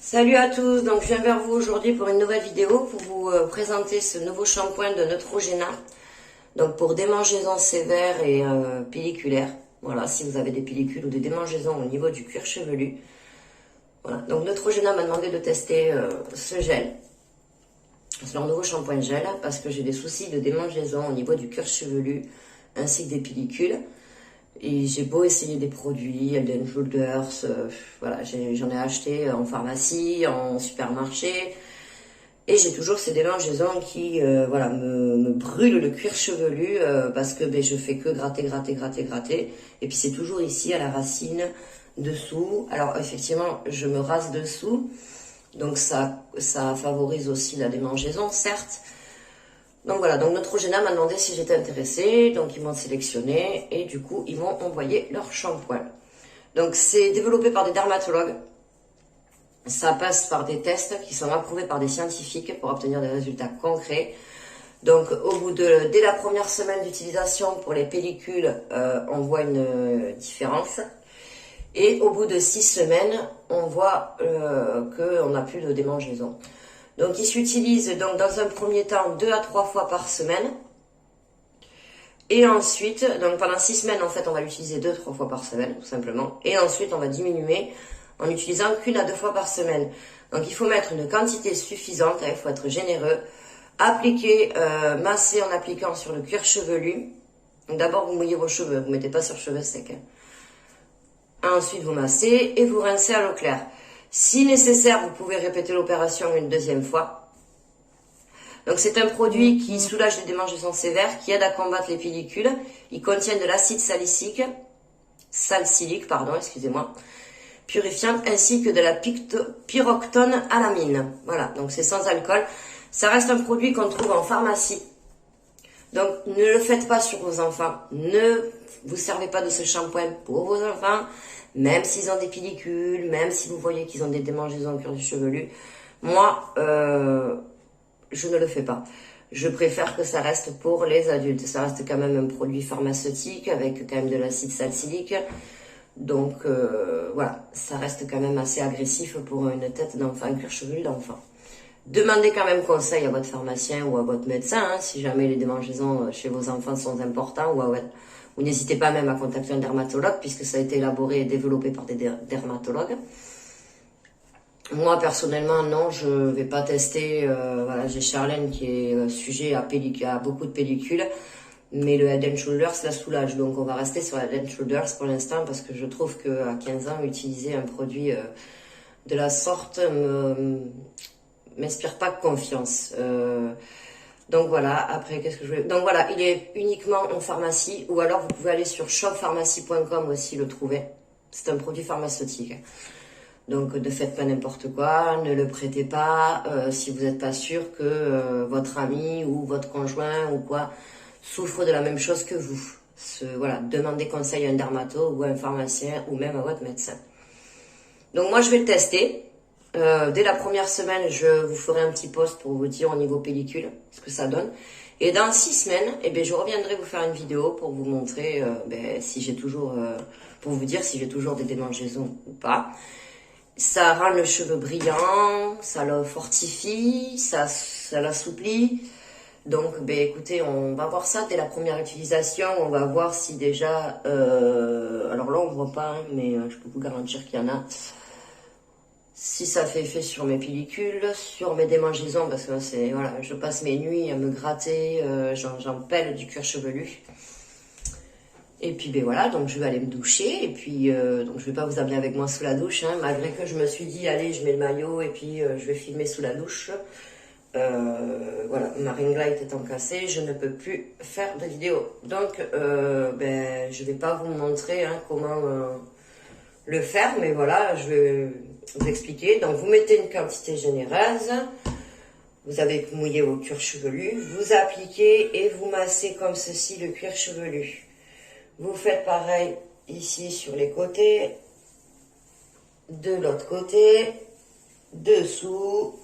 Salut à tous, donc je viens vers vous aujourd'hui pour une nouvelle vidéo pour vous présenter ce nouveau shampoing de Neutrogena. Donc pour démangeaisons sévères et pelliculaires. Voilà, si vous avez des pellicules ou des démangeaisons au niveau du cuir chevelu. Voilà, donc Neutrogena m'a demandé de tester ce gel. C'est leur nouveau shampoing gel parce que j'ai des soucis de démangeaisons au niveau du cuir chevelu ainsi que des pellicules. Et j'ai beau essayer des produits, Head & Shoulders, voilà, j'en ai acheté en pharmacie, en supermarché, et j'ai toujours ces démangeaisons qui, voilà, me brûlent le cuir chevelu parce que je fais que gratter, et puis c'est toujours ici à la racine, dessous. Alors effectivement, je me rase dessous, donc ça favorise aussi la démangeaison, certes. Donc voilà, donc Neutrogena m'a demandé si j'étais intéressée, donc ils m'ont sélectionné et du coup ils m'ont envoyé leur shampoing. Donc c'est développé par des dermatologues, ça passe par des tests qui sont approuvés par des scientifiques pour obtenir des résultats concrets. Donc dès la première semaine d'utilisation pour les pellicules, on voit une différence. Et au bout de 6 semaines, on voit qu'on n'a plus de démangeaison. Donc, il s'utilise donc dans un premier temps 2 à 3 fois par semaine. Et ensuite, donc pendant 6 semaines, en fait, on va l'utiliser 2 à 3 fois par semaine, tout simplement. Et ensuite, on va diminuer en utilisant qu'1 à 2 fois par semaine. Donc, il faut mettre une quantité suffisante, il faut être généreux. Appliquer, masser en appliquant sur le cuir chevelu. Donc, d'abord, vous mouillez vos cheveux, vous ne mettez pas sur cheveux secs. Ensuite, vous massez et vous rincez à l'eau claire. Si nécessaire, vous pouvez répéter l'opération une deuxième fois. Donc c'est un produit qui soulage les démangeaisons sévères, qui aide à combattre les pellicules. Il contient de l'acide salicylique, purifiant, ainsi que de la pyroctone alamine. Voilà, donc c'est sans alcool. Ça reste un produit qu'on trouve en pharmacie. Donc ne le faites pas sur vos enfants. Ne vous servez pas de ce shampoing pour vos enfants. Même s'ils ont des pellicules, même si vous voyez qu'ils ont des démangeaisons au cuir chevelu, moi, je ne le fais pas. Je préfère que ça reste pour les adultes. Ça reste quand même un produit pharmaceutique avec quand même de l'acide salicylique. Donc, voilà, ça reste quand même assez agressif pour une tête d'enfant, un cuir chevelu d'enfant. Demandez quand même conseil à votre pharmacien ou à votre médecin, hein, si jamais les démangeaisons chez vos enfants sont importants ou n'hésitez pas même à contacter un dermatologue puisque ça a été élaboré et développé par des dermatologues. Moi, personnellement, non, je ne vais pas tester. Voilà, j'ai Charlène qui est sujet à beaucoup de pellicules, mais le Head & Shoulders la soulage. Donc, on va rester sur le Head & Shoulders pour l'instant parce que je trouve qu'à 15 ans, utiliser un produit de la sorte m'inspire pas confiance. Donc voilà, après, qu'est-ce que je voulais... Donc voilà, il est uniquement en pharmacie, ou alors vous pouvez aller sur shoppharmacie.com aussi le trouver. C'est un produit pharmaceutique. Donc ne faites pas n'importe quoi, ne le prêtez pas si vous n'êtes pas sûr que votre ami ou votre conjoint ou quoi souffre de la même chose que vous. Voilà, demandez conseil à un dermato ou à un pharmacien ou même à votre médecin. Donc moi je vais le tester. Dès la première semaine, je vous ferai un petit post pour vous dire au niveau pellicule ce que ça donne. Et dans 6 semaines, je reviendrai vous faire une vidéo pour vous montrer si j'ai toujours, pour vous dire si j'ai toujours des démangeaisons ou pas. Ça rend le cheveu brillant, ça le fortifie, ça l'assouplit. Donc, écoutez, on va voir ça dès la première utilisation. On va voir si déjà, alors là on voit pas, hein, mais je peux vous garantir qu'il y en a. Si ça fait effet sur mes pellicules, sur mes démangeaisons, parce que c'est voilà, je passe mes nuits à me gratter, j'en pèle du cuir chevelu. Et puis voilà, donc je vais aller me doucher, et puis donc je vais pas vous amener avec moi sous la douche, hein, malgré que je me suis dit allez je mets le maillot et puis je vais filmer sous la douche. Voilà, ma ring light étant cassée, je ne peux plus faire de vidéo. Donc je vais pas vous montrer hein, comment le faire, mais voilà, je vais vous expliquer. Donc vous mettez une quantité généreuse, vous avez mouillé vos cuirs chevelus, vous appliquez et vous massez comme ceci le cuir chevelu. Vous faites pareil ici sur les côtés, de l'autre côté, dessous,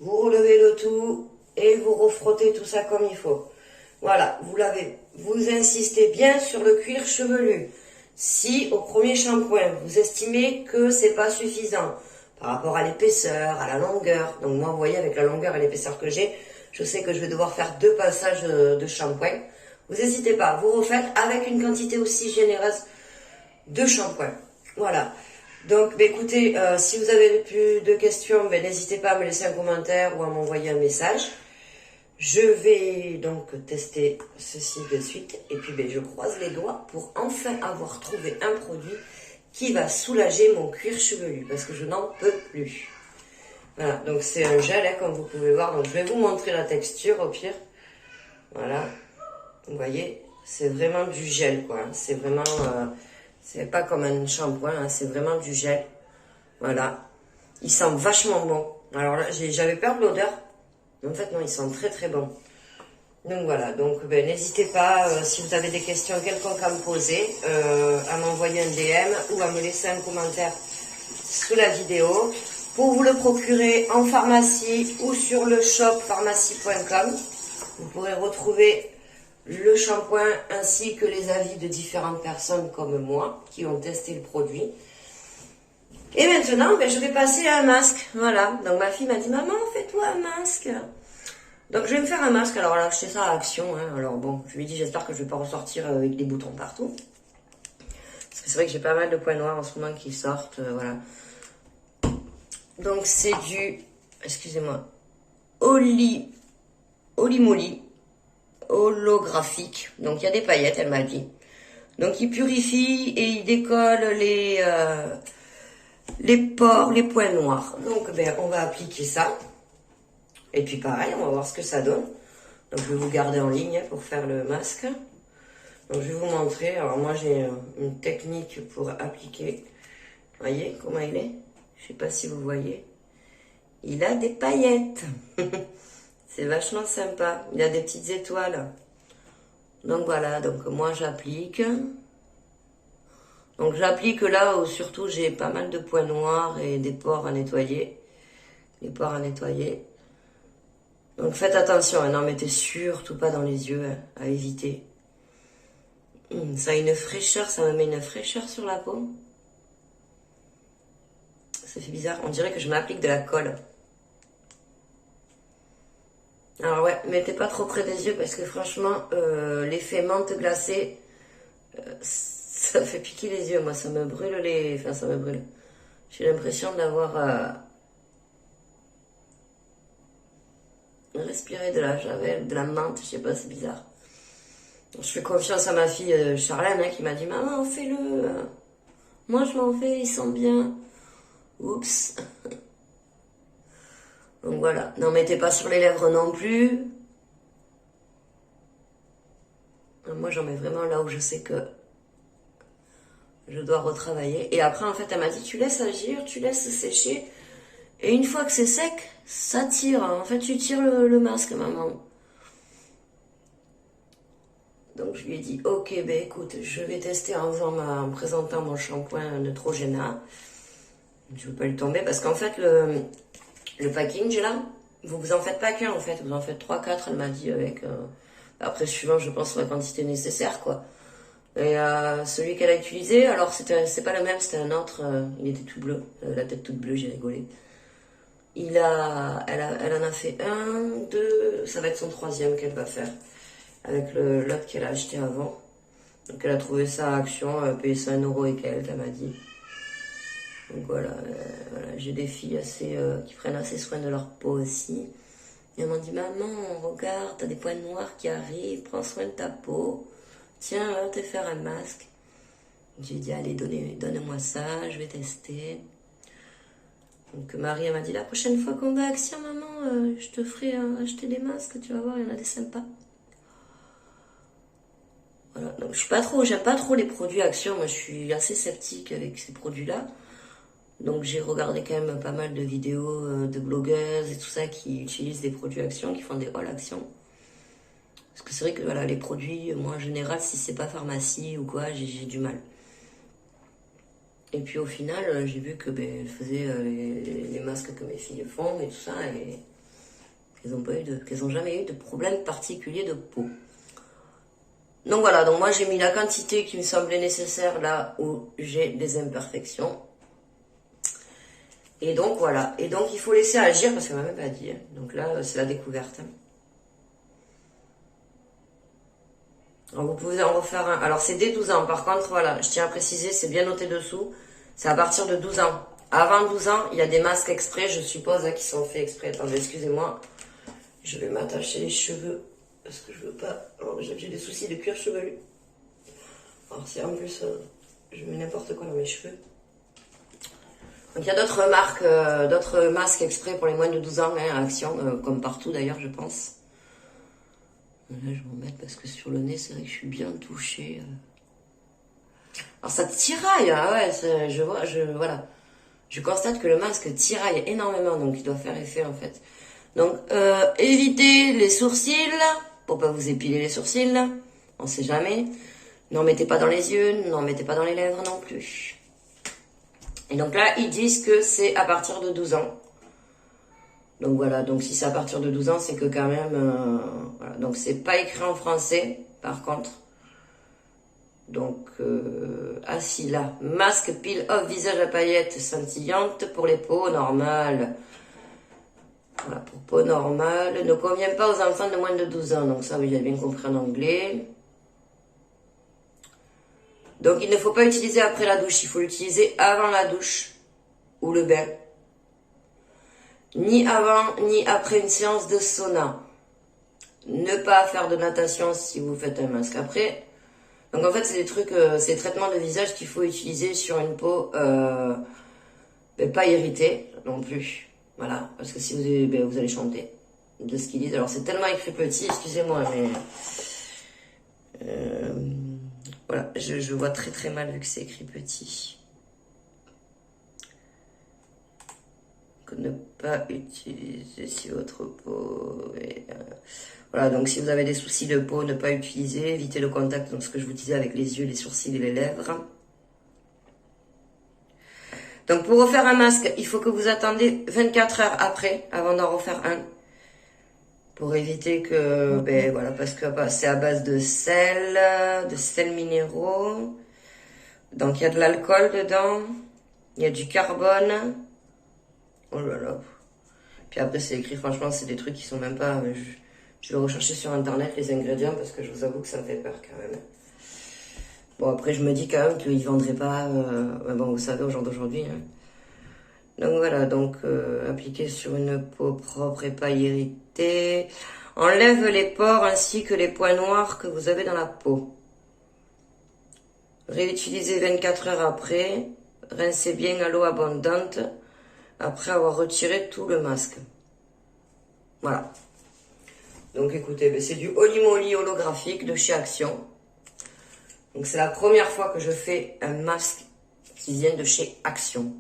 vous relevez le tout et vous refrottez tout ça comme il faut. Voilà, vous lavez, vous insistez bien sur le cuir chevelu. Si au premier shampoing, vous estimez que c'est pas suffisant, par rapport à l'épaisseur, à la longueur. Donc moi, vous voyez, avec la longueur et l'épaisseur que j'ai, je sais que je vais devoir faire 2 passages de shampoing. Vous n'hésitez pas, vous refaites avec une quantité aussi généreuse de shampoing. Voilà. Donc, bah, écoutez, si vous avez plus de questions, bah, n'hésitez pas à me laisser un commentaire ou à m'envoyer un message. Je vais donc tester ceci de suite. Et puis, bah, je croise les doigts pour enfin avoir trouvé un produit qui va soulager mon cuir chevelu. Parce que je n'en peux plus. Voilà, donc c'est un gel, hein, comme vous pouvez voir. Donc, je vais vous montrer la texture au pire. Voilà. Vous voyez, c'est vraiment du gel, quoi. C'est vraiment... c'est pas comme un shampoing, hein, c'est vraiment du gel. Voilà. Il sent vachement bon. Alors là, j'avais peur de l'odeur. Mais en fait, non, il sent très très bon. Donc voilà. Donc ben, n'hésitez pas, si vous avez des questions quelconques à me poser, à m'envoyer un DM ou à me laisser un commentaire sous la vidéo. Pour vous le procurer en pharmacie ou sur le shop pharmacie.com, vous pourrez retrouver le shampoing ainsi que les avis de différentes personnes comme moi qui ont testé le produit. Et maintenant, ben, je vais passer à un masque. Voilà. Donc ma fille m'a dit, maman, fais-toi un masque. Donc je vais me faire un masque. Alors là, je sais ça à Action. Hein. Alors bon, je lui ai dit, j'espère que je vais pas ressortir avec des boutons partout. Parce que c'est vrai que j'ai pas mal de points noirs en ce moment qui sortent. Voilà. Donc c'est du, excusez-moi, Oli Moly holographique. Donc il y a des paillettes, elle m'a dit. Donc il purifie et il décolle les pores, les points noirs. Donc ben, on va appliquer ça. Et puis pareil, on va voir ce que ça donne. Donc je vais vous garder en ligne pour faire le masque. Donc je vais vous montrer. Alors moi j'ai une technique pour appliquer. Vous voyez comment il est? Je sais pas si vous voyez. Il a des paillettes. C'est vachement sympa. Il a des petites étoiles. Donc voilà, donc moi j'applique. Donc j'applique là où surtout j'ai pas mal de points noirs et des pores à nettoyer. Les pores à nettoyer. Donc faites attention, hein, n'en mettez surtout pas dans les yeux, hein, à éviter. Ça a une fraîcheur, ça me met une fraîcheur sur la peau. Ça fait bizarre, on dirait que je m'applique de la colle. Alors ouais, mettez pas trop près des yeux parce que franchement, l'effet menthe glacée, ça fait piquer les yeux. Moi, ça me brûle les... Enfin, ça me brûle. J'ai l'impression d'avoir respiré de la javel, de la menthe, je sais pas, c'est bizarre. Je fais confiance à ma fille Charlène hein, qui m'a dit « Maman, fais-le. Moi, je m'en fais, il sent bien. » Oups. Donc voilà, n'en mettez pas sur les lèvres non plus. Moi j'en mets vraiment là où je sais que je dois retravailler. Et après en fait elle m'a dit tu laisses agir, tu laisses sécher. Et une fois que c'est sec, ça tire. En fait tu tires le masque maman. Donc je lui ai dit ok ben écoute je vais tester en présentant mon shampoing Neutrogena. Je ne veux pas lui tomber parce qu'en fait le package là, vous en faites pas qu'un en fait, vous en faites 3-4 elle m'a dit avec après suivant je pense la quantité nécessaire quoi. Et celui qu'elle a utilisé, alors c'est pas le même, c'était un autre, il était tout bleu, la tête toute bleue, j'ai rigolé. Elle en a fait un, deux, ça va être son 3e qu'elle va faire avec l'autre qu'elle a acheté avant. Donc elle a trouvé ça à Action, payé ça 1 € et quelques, elle m'a dit. Donc voilà, j'ai des filles qui prennent assez soin de leur peau aussi. Et elles m'ont dit, maman, regarde, t'as des points noirs qui arrivent, prends soin de ta peau. Tiens, va te faire un masque. J'ai dit, allez, donne-moi ça, je vais tester. Donc Marie, elle m'a dit, la prochaine fois qu'on va à Action, maman, je te ferai acheter des masques, tu vas voir, il y en a des sympas. Voilà, donc j'aime pas trop les produits Action, moi je suis assez sceptique avec ces produits-là. Donc j'ai regardé quand même pas mal de vidéos de blogueuses et tout ça qui utilisent des produits Action, qui font des hauls Action. Parce que c'est vrai que voilà, les produits, moi en général, si c'est pas pharmacie ou quoi, j'ai du mal. Et puis au final, j'ai vu que elles faisaient les masques que mes filles font et tout ça, et qu'elles n'ont jamais eu de problème particulier de peau. Donc voilà, donc moi j'ai mis la quantité qui me semblait nécessaire là où j'ai des imperfections. Et donc voilà, et donc il faut laisser agir parce qu'elle m'a même pas dit, hein. Donc là c'est la découverte. Alors vous pouvez en refaire un, alors c'est dès 12 ans, par contre voilà, je tiens à préciser, c'est bien noté dessous, c'est à partir de 12 ans. Avant 12 ans, il y a des masques exprès, je suppose, hein, qui sont faits exprès. Attendez, excusez-moi, je vais m'attacher les cheveux parce que je veux pas, j'ai des soucis de cuir chevelu. Alors c'est en plus, je mets n'importe quoi dans mes cheveux. Donc il y a d'autres marques, d'autres masques exprès pour les moins de 12 ans, hein, à Action, comme partout d'ailleurs, je pense. Là, je vais en mettre parce que sur le nez, c'est vrai que je suis bien touchée. Alors ça tiraille, hein, ouais, voilà. Je constate que le masque tiraille énormément, donc il doit faire effet en fait. Donc évitez les sourcils, pour pas vous épiler les sourcils, on sait jamais. N'en mettez pas dans les yeux, n'en mettez pas dans les lèvres non plus. Et donc là, ils disent que c'est à partir de 12 ans. Donc voilà, donc si c'est à partir de 12 ans, c'est que quand même... voilà. Donc c'est pas écrit en français, par contre. Donc, ah si, là, masque peel-off visage à paillettes scintillantes pour les peaux normales. Voilà, pour peau normale. Ne convient pas aux enfants de moins de 12 ans. Donc ça, oui, j'ai bien compris en anglais. Donc il ne faut pas l'utiliser après la douche, il faut l'utiliser avant la douche ou le bain. Ni avant, ni après une séance de sauna. Ne pas faire de natation si vous faites un masque après. Donc en fait c'est des trucs, c'est des traitements de visage qu'il faut utiliser sur une peau pas irritée non plus. Voilà, parce que si vous allez chanter de ce qu'ils disent. Alors c'est tellement écrit petit, excusez-moi, mais... voilà, je vois très très mal vu que c'est écrit petit. Que ne pas utiliser si votre peau est... voilà, donc si vous avez des soucis de peau, ne pas utiliser, évitez le contact, donc ce que je vous disais avec les yeux, les sourcils et les lèvres. Donc pour refaire un masque, il faut que vous attendez 24 heures après, avant d'en refaire un. Pour éviter que, ben voilà, parce que c'est à base de sel minéraux. Donc il y a de l'alcool dedans, il y a du carbone. Oh là là. Puis après c'est écrit, franchement c'est des trucs qui sont même pas... je vais rechercher sur internet les ingrédients parce que je vous avoue que ça me fait peur quand même. Bon après je me dis quand même qu'ils vendraient pas... bon vous savez au jour d'aujourd'hui. Hein. Donc voilà, donc appliquer sur une peau propre et pas irritée. Enlève les pores ainsi que les points noirs que vous avez dans la peau. Réutilisez 24 heures après. Rincez bien à l'eau abondante après avoir retiré tout le masque. Voilà. Donc écoutez, c'est du Holy Moly holographique de chez Action. Donc c'est la première fois que je fais un masque qui vient de chez Action.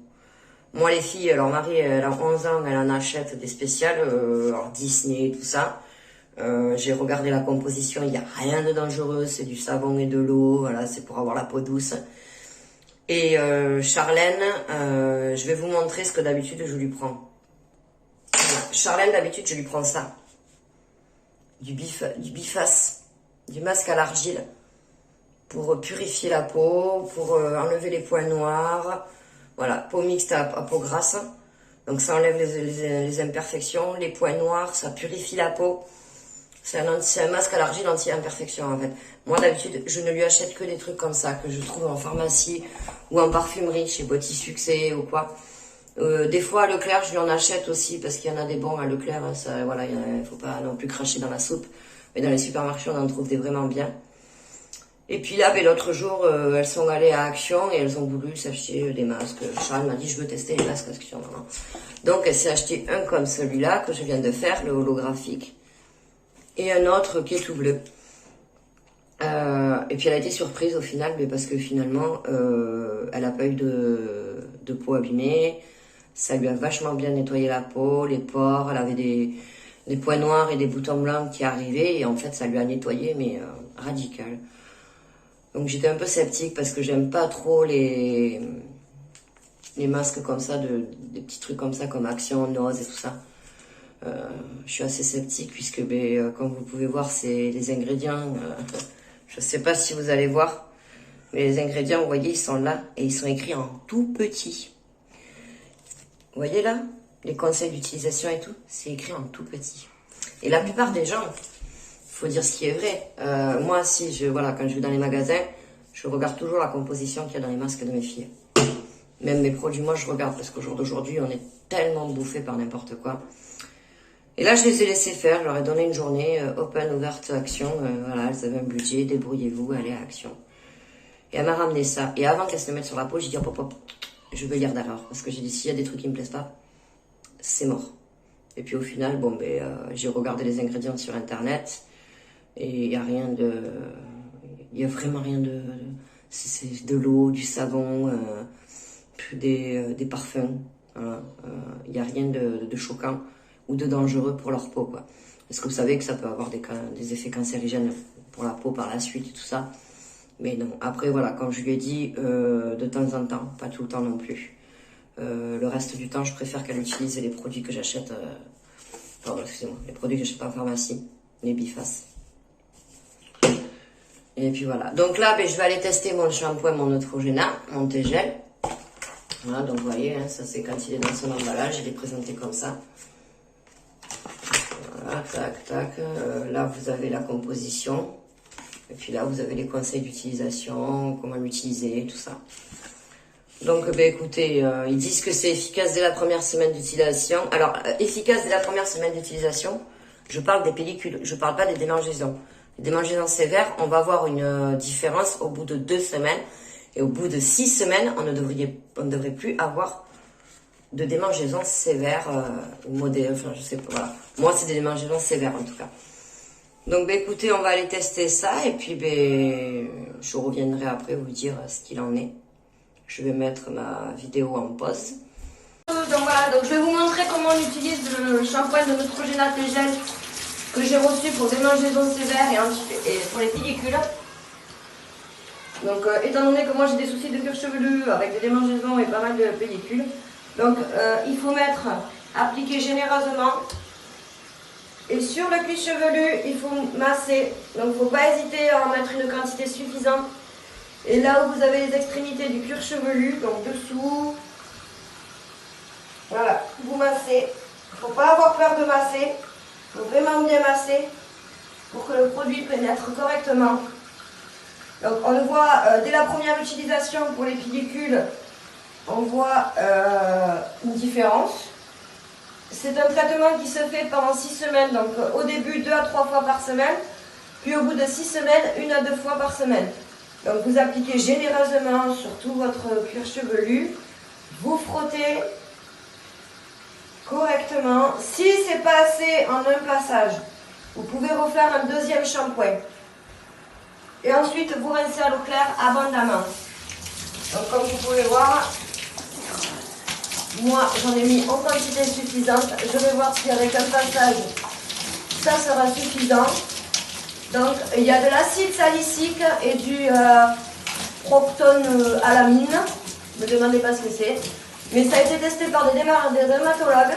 Moi les filles, alors Marie elle a 11 ans, elle en achète des spéciales, alors Disney, tout ça. J'ai regardé la composition, il n'y a rien de dangereux, c'est du savon et de l'eau, voilà, c'est pour avoir la peau douce. Et Charlène, je vais vous montrer ce que d'habitude je lui prends. Voilà. Charlène, d'habitude je lui prends ça. Du biface, du masque à l'argile, pour purifier la peau, pour enlever les points noirs. Voilà, peau mixte à peau grasse. Donc ça enlève les imperfections, les points noirs, ça purifie la peau. C'est un masque à l'argile anti-imperfection en fait. Moi d'habitude, je ne lui achète que des trucs comme ça, que je trouve en pharmacie ou en parfumerie, chez Beauty Succès ou quoi. Des fois à Leclerc, je lui en achète aussi, parce qu'il y en a des bons à Leclerc. Hein, ça, voilà, il ne faut pas non plus cracher dans la soupe. Mais dans les supermarchés, on en trouve des vraiment bien. Et puis là, l'autre jour, elles sont allées à Action et elles ont voulu s'acheter des masques. Charles m'a dit, je veux tester les masques Action. Maman. Donc, elle s'est acheté un comme celui-là, que je viens de faire, le holographique. Et un autre qui est tout bleu. Et puis, elle a été surprise au final, mais parce que finalement, elle n'a pas eu de peau abîmée. Ça lui a vachement bien nettoyé la peau, les pores. Elle avait des points noirs et des boutons blancs qui arrivaient. Et en fait, ça lui a nettoyé, mais radical. Donc j'étais un peu sceptique parce que j'aime pas trop les masques comme ça, des petits trucs comme ça comme Action, Nose et tout ça. Je suis assez sceptique puisque comme vous pouvez voir, c'est les ingrédients. Je sais pas si vous allez voir, mais les ingrédients, vous voyez, ils sont là et ils sont écrits en tout petit. Vous voyez là, les conseils d'utilisation et tout, c'est écrit en tout petit. Et la plupart des gens, il faut dire ce qui est vrai. Moi, voilà, quand je vais dans les magasins, je regarde toujours la composition qu'il y a dans les masques de mes filles. Même mes produits, moi, je regarde parce qu'au jour d'aujourd'hui, on est tellement bouffé par n'importe quoi. Et là, je les ai laissés faire. Je leur ai donné une journée open, ouverte, action. Voilà, elles avaient un budget, débrouillez-vous, allez à action. Et elle m'a ramené ça. Et avant qu'elle se le mette sur la peau, j'ai dit hop, hop, hop, je veux lire d'abord. Parce que j'ai dit, s'il y a des trucs qui me plaisent pas, c'est mort. Et puis au final, bon, j'ai regardé les ingrédients sur Internet. Et il n'y a rien de... Il n'y a vraiment rien de... C'est de l'eau, du savon, des parfums. Voilà. Il n'y a rien de choquant ou de dangereux pour leur peau, quoi. Parce que vous savez que ça peut avoir des effets cancérigènes pour la peau par la suite et tout ça. Mais non, après voilà, comme je lui ai dit, de temps en temps, pas tout le temps non plus. Le reste du temps, je préfère qu'elle utilise les produits que j'achète, pardon, excusez-moi, les produits que j'achète en pharmacie, les Biface. Et puis voilà. Donc là, je vais aller tester mon shampoing, mon Neutrogena, mon T-Gel. Voilà, donc vous voyez, hein, ça c'est quand il est dans son emballage, il est présenté comme ça. Voilà, tac, tac. Là, vous avez la composition. Et puis là, vous avez les conseils d'utilisation, comment l'utiliser, tout ça. Donc, écoutez, ils disent que c'est efficace dès la première semaine d'utilisation. Alors, efficace dès la première semaine d'utilisation, je parle des pellicules, je parle pas des démangeaisons. Les démangeaisons sévères, on va voir une différence au bout de 2 semaines. Et au bout de 6 semaines, on ne devrait plus avoir de démangeaisons sévères ou modérées. Enfin, je sais pas, voilà. Moi, c'est des démangeaisons sévères, en tout cas. Donc, écoutez, on va aller tester ça. Et puis, je reviendrai après vous dire ce qu'il en est. Je vais mettre ma vidéo en pause. Donc voilà, donc je vais vous montrer comment on utilise le shampoing de Neutrogena T-Gel que j'ai reçu pour démangeaisons sévères et pour les pellicules. Donc étant donné que moi j'ai des soucis de cuir chevelu avec des démangeaisons et pas mal de pellicules, donc il faut appliquer généreusement. Et sur le cuir chevelu, il faut masser. Donc il ne faut pas hésiter à en mettre une quantité suffisante. Et là où vous avez les extrémités du cuir chevelu, donc dessous, voilà, vous massez. Il ne faut pas avoir peur de masser. Il faut vraiment bien masser pour que le produit pénètre correctement. Donc on le voit dès la première utilisation pour les pellicules, on voit une différence. C'est un traitement qui se fait pendant 6 semaines, donc au début 2 à 3 fois par semaine, puis au bout de 6 semaines, 1 à 2 fois par semaine. Donc vous appliquez généreusement sur tout votre cuir chevelu, vous frottez correctement. Si c'est pas assez en un passage, vous pouvez refaire un deuxième shampoing. Et ensuite vous rincez à l'eau claire abondamment. Donc comme vous pouvez voir, moi j'en ai mis en quantité suffisante. Je vais voir si avec un passage ça sera suffisant. Donc il y a de l'acide salicique et du proctone alamine. Ne me demandez pas ce que c'est. Mais ça a été testé par des dermatologues.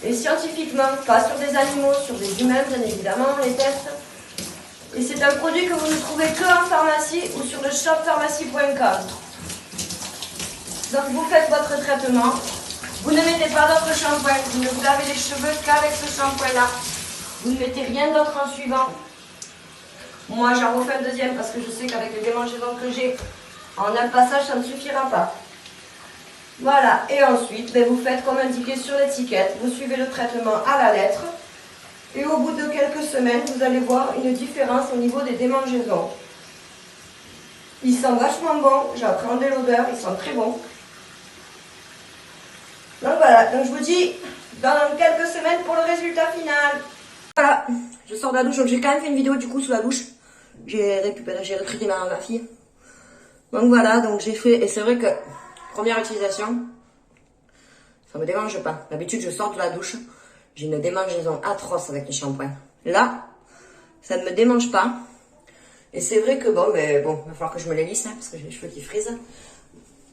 Et scientifiquement, pas sur des animaux, sur des humains bien évidemment, les tests. Et c'est un produit que vous ne trouvez que en pharmacie ou sur le shoppharmacie.com. Donc vous faites votre traitement. Vous ne mettez pas d'autre shampoing. Vous ne vous lavez les cheveux qu'avec ce shampoing-là. Vous ne mettez rien d'autre en suivant. Moi, j'en refais un deuxième parce que je sais qu'avec les démangeaisons que j'ai, en un passage, ça ne suffira pas. Voilà. Et ensuite, vous faites comme indiqué sur l'étiquette. Vous suivez le traitement à la lettre. Et au bout de quelques semaines, vous allez voir une différence au niveau des démangeaisons. Ils sont vachement bons. J'appréhendais l'odeur. Ils sont très bons. Donc voilà. Donc je vous dis dans quelques semaines pour le résultat final. Voilà. Je sors de la douche. Donc j'ai quand même fait une vidéo du coup sous la douche. J'ai retraité ma fille. Donc voilà. Donc j'ai fait. Et c'est vrai que première utilisation, ça me démange pas. D'habitude, je sors de la douche. J'ai une démangeaison atroce avec les shampoings. Là, ça ne me démange pas. Et c'est vrai que bon, il va falloir que je me les lisse, hein, parce que j'ai les cheveux qui frisent.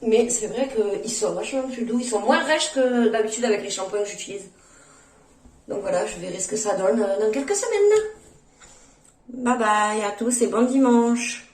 Mais c'est vrai qu'ils sont vachement plus doux. Ils sont moins rêches que d'habitude avec les shampoings que j'utilise. Donc voilà, je verrai ce que ça donne dans quelques semaines. Bye bye à tous et bon dimanche.